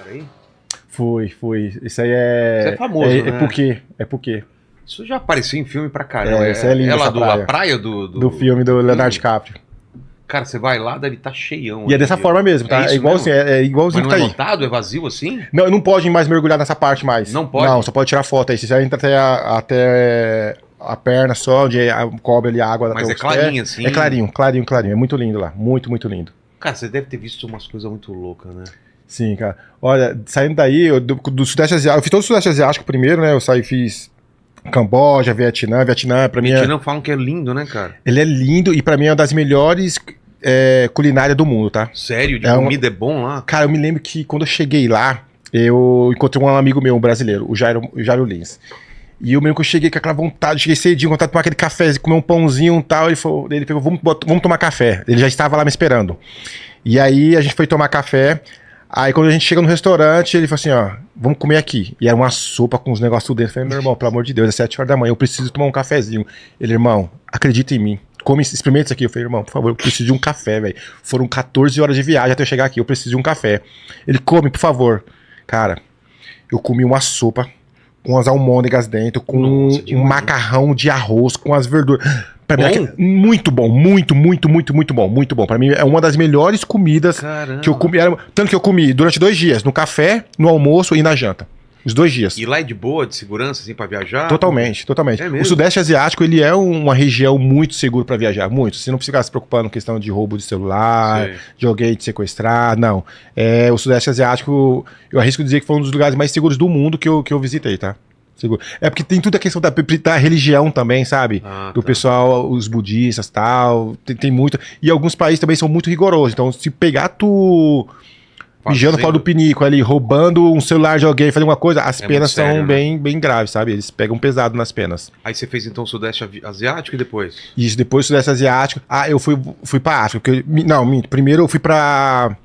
aí? Fui. Isso aí é... Isso é famoso, né? É porque. Isso já apareceu em filme pra caramba. Isso é lindo, lá essa praia. A praia do filme do Leonardo DiCaprio. Cara, você vai lá, deve estar cheião. E é dessa forma mesmo, tá? É igualzinho, igualzinho que tá aí. Mas não é lotado? É vazio assim? Não pode mais mergulhar nessa parte mais. Não pode? Não, só pode tirar foto aí. Você já entra até a perna só, onde cobre ali a água. Mas é clarinho assim? É clarinho. É muito lindo lá. Muito, muito lindo. Cara, você deve ter visto umas coisas muito loucas, né? Sim, cara. Olha, saindo daí, do Sudeste Asiático, eu fiz todo o Sudeste Asiático primeiro, né? Eu fiz Camboja, Vietnã pra mim... Vietnã falam que é lindo, né, cara? Ele é lindo e pra mim é uma das melhores culinárias do mundo, tá? Sério? De comida é bom lá? Cara, eu me lembro que quando eu cheguei lá, eu encontrei um amigo meu, um brasileiro, o Jairo Lins. E eu mesmo que eu cheguei com aquela vontade, cheguei cedinho, vontade de tomar aquele café, comer um pãozinho e tal. Ele pegou, vamos tomar café. Ele já estava lá me esperando. E aí a gente foi tomar café. Aí quando a gente chega no restaurante, ele falou assim, ó, vamos comer aqui. E era uma sopa com uns negócios dentro. Eu falei, meu irmão, pelo amor de Deus, é 7 horas da manhã, eu preciso tomar um cafezinho. Ele, irmão, acredita em mim. Experimenta isso aqui. Eu falei, irmão, por favor, eu preciso de um café, velho. Foram 14 horas de viagem até eu chegar aqui, eu preciso de um café. Ele, come, por favor. Cara, eu comi uma sopa com as almôndegas dentro, com um macarrão de arroz, com as verduras. Pra mim, muito bom, muito bom. Pra mim é uma das melhores comidas que eu comi. Tanto que eu comi durante 2 dias, no café, no almoço e na janta. Os 2 dias. E lá é de boa, de segurança, assim, pra viajar? Totalmente. É mesmo? O Sudeste Asiático, ele é uma região muito segura pra viajar, muito. Você não precisa ficar se preocupando com questão de roubo de celular, de alguém te sequestrar, não. O Sudeste Asiático, eu arrisco dizer que foi um dos lugares mais seguros do mundo que eu visitei, tá? Seguro. É porque tem tudo a questão da religião também, sabe? Do pessoal, os budistas e tal, tem muito. E alguns países também são muito rigorosos. Então, se pegar tu mijando fora do pinico ali, roubando um celular de alguém, fazendo alguma coisa, as penas são sério, né? bem graves, sabe? Eles pegam pesado nas penas. Aí você fez então o Sudeste Asiático e depois? Isso, depois o Sudeste Asiático. Eu fui pra África. Primeiro eu fui pra...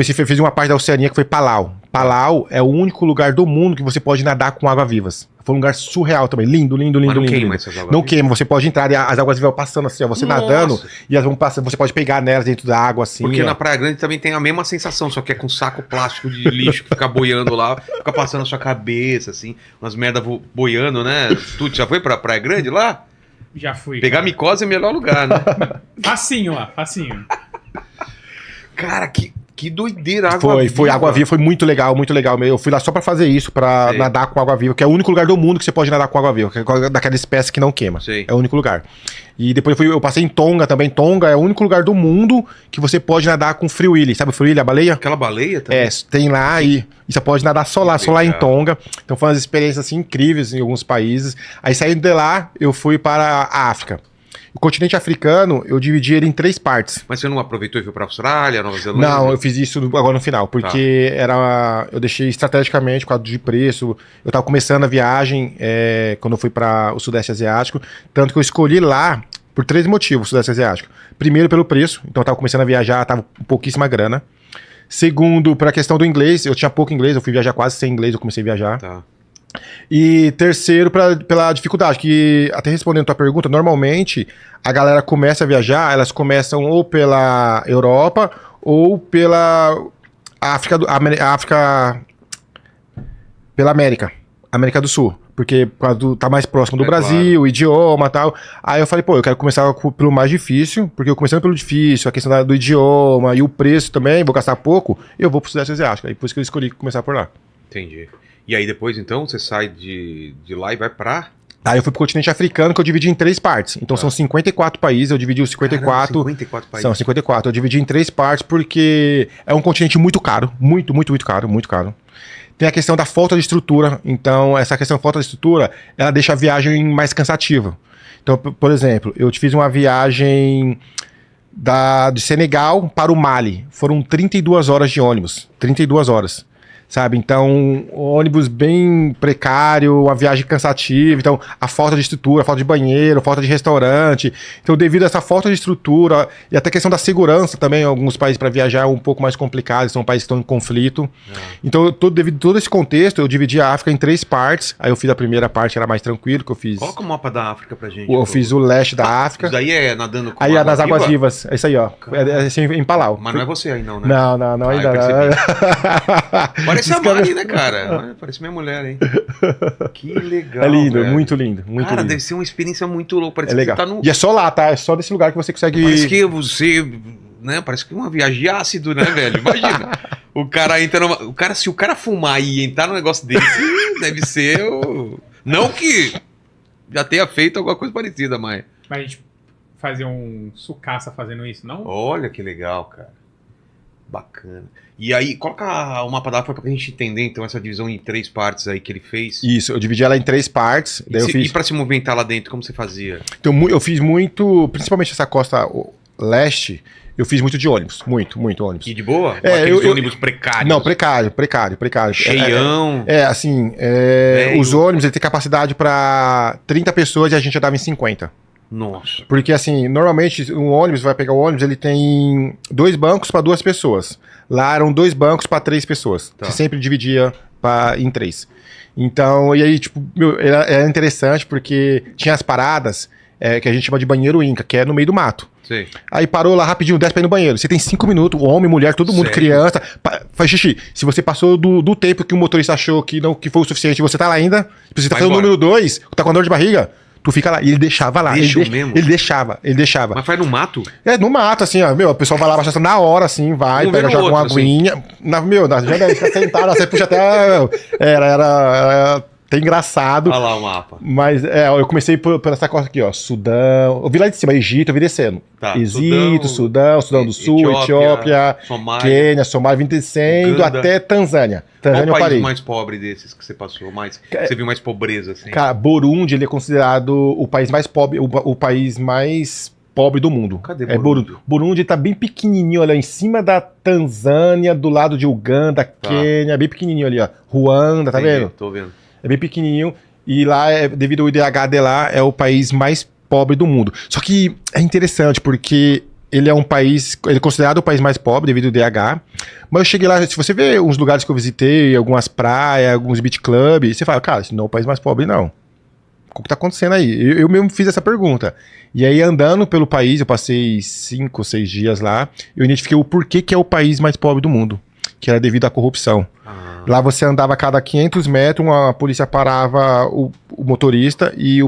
fiz uma parte da Oceania que foi Palau. Palau é o único lugar do mundo que você pode nadar com água-vivas. Foi um lugar surreal também. Lindo. Mas não queima essas águas-vivas? Não queima, você pode entrar e as águas-vivas vão passando assim, ó, você nadando e elas vão passando, você pode pegar nelas dentro da água assim. Porque na Praia Grande também tem a mesma sensação, só que é com saco plástico de lixo que fica boiando lá, fica passando na sua cabeça, assim, umas merda boiando, né? Tu já foi pra Praia Grande lá? Já fui. Pegar micose é o melhor lugar, né? Facinho lá, facinho. Cara, que doideira, Foi água-viva, foi muito legal mesmo. Eu fui lá só pra fazer isso, pra nadar com água-viva, que é o único lugar do mundo que você pode nadar com água-viva, que é daquela espécie que não queima. É o único lugar. E depois eu passei em Tonga também. Tonga é o único lugar do mundo que você pode nadar com Free Willy. Sabe o Free Willy, a baleia? Aquela baleia também? Tem lá e você pode nadar só lá em Tonga. Então foi umas experiências assim incríveis em alguns países. Aí saindo de lá, eu fui para a África. O continente africano, eu dividi ele em 3 partes. Mas você não aproveitou e foi pra Austrália, Nova Zelândia? Não, eu fiz isso agora no final, porque eu deixei estrategicamente, por causa de preço. Eu tava começando a viagem quando eu fui para o Sudeste Asiático, tanto que eu escolhi lá por 3 motivos, o Sudeste Asiático. Primeiro, pelo preço, então eu tava começando a viajar, tava com pouquíssima grana. Segundo, pra questão do inglês, eu tinha pouco inglês, eu fui viajar quase sem inglês, eu comecei a viajar. E terceiro, pela dificuldade, que até respondendo a tua pergunta, normalmente a galera começa a viajar, elas começam ou pela Europa ou pela pela América do Sul, porque tá mais próximo do Brasil, claro. O idioma e tal. Aí eu falei, eu quero começar pelo mais difícil, porque eu começando pelo difícil, a questão do idioma e o preço também, vou gastar pouco, eu vou pro Sudeste Asiático. Aí por isso que eu escolhi começar por lá. Entendi. E aí depois, então, você sai de lá e vai pra... Aí eu fui pro continente africano, que eu dividi em 3 partes. Então são 54 países, eu dividi os 54... Caramba, 54 países. São 54. Eu dividi em 3 partes porque é um continente muito caro. Muito caro. Tem a questão da falta de estrutura. Então, essa questão da falta de estrutura, ela deixa a viagem mais cansativa. Então, por exemplo, eu fiz uma viagem de Senegal para o Mali. Foram 32 horas de ônibus. 32 horas. sabe? Então, ônibus bem precário, uma viagem cansativa, então a falta de estrutura, a falta de banheiro, a falta de restaurante. Então, devido a essa falta de estrutura e até a questão da segurança também, alguns países para viajar é um pouco mais complicado, são países que estão em conflito. Então, devido a todo esse contexto, eu dividi a África em 3 partes. Aí eu fiz a primeira parte, que era mais tranquilo, que eu fiz... Coloca o mapa da África pra gente. Eu fiz o leste da África. Isso daí é nadando com Aí água nas águas viva? vivas. É isso aí, ó. É assim, em Palau. Mas não é você aí não, né? Não, ainda eu percebi. não. Parece a Mari, né, cara? Parece minha mulher, hein? Que legal, É lindo, velho. muito lindo, muito Cara, lindo. deve ser uma experiência muito louca. Parece É legal. que você tá no... E é só lá, tá? É só desse lugar que você consegue... Parece que você... Né? Parece que é uma viagem de ácido, né, velho? Imagina. O cara entra numa... Se o cara fumar e entrar num negócio desse, deve ser o... Não que já tenha feito alguma coisa parecida, mas... Mas a gente fazer um sucaça fazendo isso, não? Olha que legal, cara. Bacana. E aí, coloca o mapa da África pra gente entender, então, essa divisão em 3 partes aí que ele fez. Isso, eu dividi ela em 3 partes. Daí eu fiz... E pra se movimentar lá dentro, como você fazia? Então, eu fiz muito, principalmente essa costa leste, eu fiz muito de ônibus. Muito ônibus. E de boa? É, Ou aqueles eu- ônibus precários? Não, precário. Cheião. Assim, Velho. os ônibus ele tem capacidade para 30 pessoas e a gente andava em 50. Nossa. Porque, assim, normalmente um ônibus, vai pegar o ônibus, ele tem 2 bancos para 2 pessoas. Lá eram 2 bancos para 3 pessoas. Tá. Você sempre dividia em 3. Então, e aí, tipo, era interessante porque tinha as paradas que a gente chama de banheiro Inca, que é no meio do mato. Sei. Aí parou lá rapidinho, desce pra ir no banheiro. Você tem 5 minutos, homem, mulher, todo mundo, Sério? criança, faz xixi. Se você passou do tempo que o motorista achou que foi o suficiente e você tá lá ainda, se você tá Vai fazendo o embora. número 2, tá com dor de barriga, tu fica lá. E ele deixava lá. Deixa ele, mesmo? ele deixava. Mas faz no mato? É, no mato, assim, ó. Meu, o pessoal vai lá abaixar na hora, assim, vai, Um pega, vendo o joga uma outro, assim. aguinha. Na janela, fica sentado, você puxa até. Era até engraçado. Olha lá o mapa. Mas eu comecei por essa costa aqui, ó. Sudão. Eu vi lá de cima, Egito, eu vi descendo. Tá, Egito, Sudão do Sul, Etiópia, Somália. Quênia, Somália, vim descendo Uganda. até Tanzânia. Qual Tanzânia o eu país parei. mais pobre desses que você passou? Você viu mais pobreza, assim? Cara, Burundi, ele é considerado o país mais pobre, o país mais pobre do mundo. Cadê É Burundi? Burundi tá bem pequenininho, olha, em cima da Tanzânia, do lado de Uganda, Quênia, bem pequenininho ali, ó. Ruanda, tá Entendi, vendo? Tô vendo. É bem pequenininho. E lá, devido ao IDH de lá, é o país mais pobre do mundo. Só que é interessante, porque ele é um país, ele é considerado o país mais pobre devido ao IDH. Mas eu cheguei lá, se você vê uns lugares que eu visitei, algumas praias, alguns beach clubs, você fala, cara, esse não é o país mais pobre, não. O que tá acontecendo aí? Eu mesmo fiz essa pergunta. E aí, andando pelo país, eu passei 5 ou 6 dias lá, eu identifiquei o porquê que é o país mais pobre do mundo, que era devido à corrupção. Lá você andava a cada 500 metros, a polícia parava o motorista e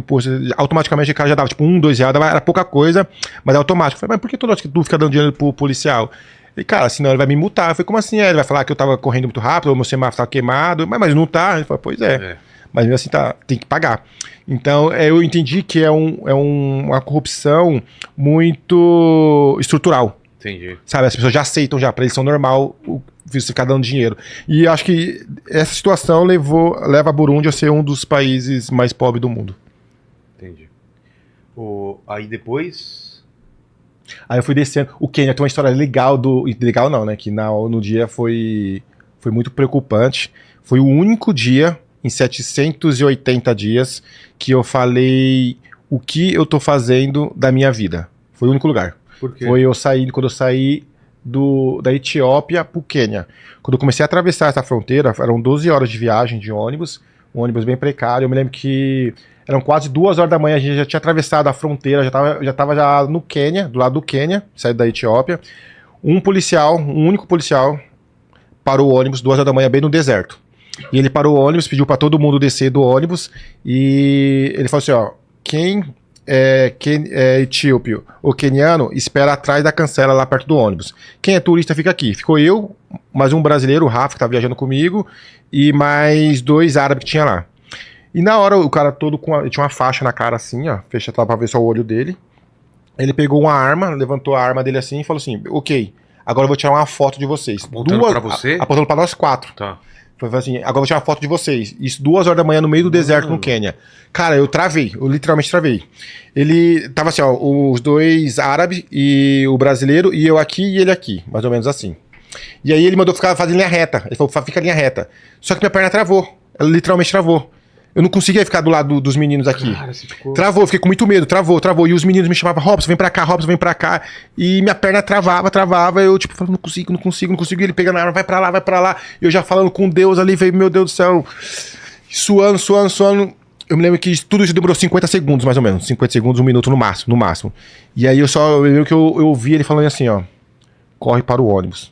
automaticamente o cara já dava tipo R$1, R$2, era pouca coisa, mas é automático. Eu falei, mas por que toda hora que tu fica dando dinheiro pro policial? E cara, senão ele vai me multar. Eu falei, como assim? Ele vai falar que eu tava correndo muito rápido, ou meu semáforo tava queimado, mas não tá. Ele falou, pois é. Mas mesmo assim tem que pagar. Então eu entendi que é uma corrupção muito estrutural. Entendi. Sabe, as pessoas já aceitam já, pra eles são normal você ficar dando dinheiro. E acho que essa situação leva a Burundi a ser um dos países mais pobres do mundo. Entendi. Aí depois... Aí eu fui descendo. O Quênia tem uma história legal legal não, né? Que no dia foi muito preocupante. Foi o único dia, em 780 dias, que eu falei o que eu tô fazendo da minha vida. Foi o único lugar. Por quê? Foi quando eu saí da Etiópia pro Quênia. Quando eu comecei a atravessar essa fronteira, eram 12 horas de viagem de ônibus, um ônibus bem precário. Eu me lembro que eram quase 2 horas da manhã, a gente já tinha atravessado a fronteira, já tava no Quênia, do lado do Quênia, saído da Etiópia. Um único policial, parou o ônibus 2 horas da manhã, bem no deserto. E ele parou o ônibus, pediu para todo mundo descer do ônibus, e ele falou assim, ó, quem é etíope ou queniano, espera atrás da cancela lá perto do ônibus. Quem é turista fica aqui. Ficou eu, mais um brasileiro, o Rafa, que tá viajando comigo, e mais 2 árabes que tinha lá. E na hora, o cara todo ele tinha uma faixa na cara assim, ó, fechada pra ver só o olho dele. Ele pegou uma arma, levantou a arma dele assim e falou assim, ok, agora eu vou tirar uma foto de vocês. Apontando pra você? Apontando pra nós 4. Tá. Foi assim, agora eu vou tirar uma foto de vocês. Isso 2 horas da manhã no meio do deserto no Quênia. Cara, eu literalmente travei. Ele tava assim, ó, os 2 árabes e o brasileiro, e eu aqui e ele aqui, mais ou menos assim. E aí ele mandou fazer linha reta. Ele falou, fica linha reta. Só que minha perna travou. Ela literalmente travou. Eu não conseguia ficar do lado dos meninos aqui. Cara, você ficou... Travou, fiquei com muito medo, travou. E os meninos me chamavam, Robson, vem pra cá, Robson, vem pra cá. E minha perna travava. Eu, tipo, falando, não consigo. E ele pegando a arma, vai pra lá. E eu já falando com Deus ali, veio, meu Deus do céu. Suando. Eu me lembro que tudo isso demorou 50 segundos, mais ou menos. 50 segundos, 1 minuto no máximo. E aí eu lembro que eu ouvi ele falando assim, ó. Corre para o ônibus.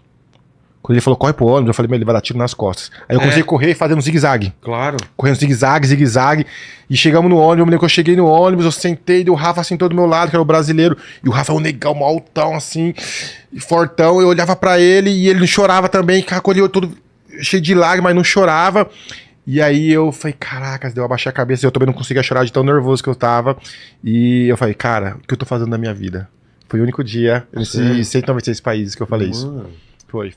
Quando ele falou, corre pro ônibus, eu falei, meu, ele vai dar tiro nas costas. Aí eu comecei a correr fazendo zigue-zague. Claro. Correndo zigue-zague. E chegamos no ônibus, eu me lembro que eu cheguei no ônibus, eu sentei, e o Rafa sentou do meu lado, que era o brasileiro. E o Rafa é um negão, um altão, assim, e fortão. Eu olhava pra ele e ele chorava também, cacolheu todo cheio de lágrimas, mas não chorava. E aí eu falei, caracas, deu abaixar a cabeça, eu também não conseguia chorar de tão nervoso que eu tava. E eu falei, cara, o que eu tô fazendo na minha vida? Foi o único dia, nesses 196 países que eu falei isso. Foi.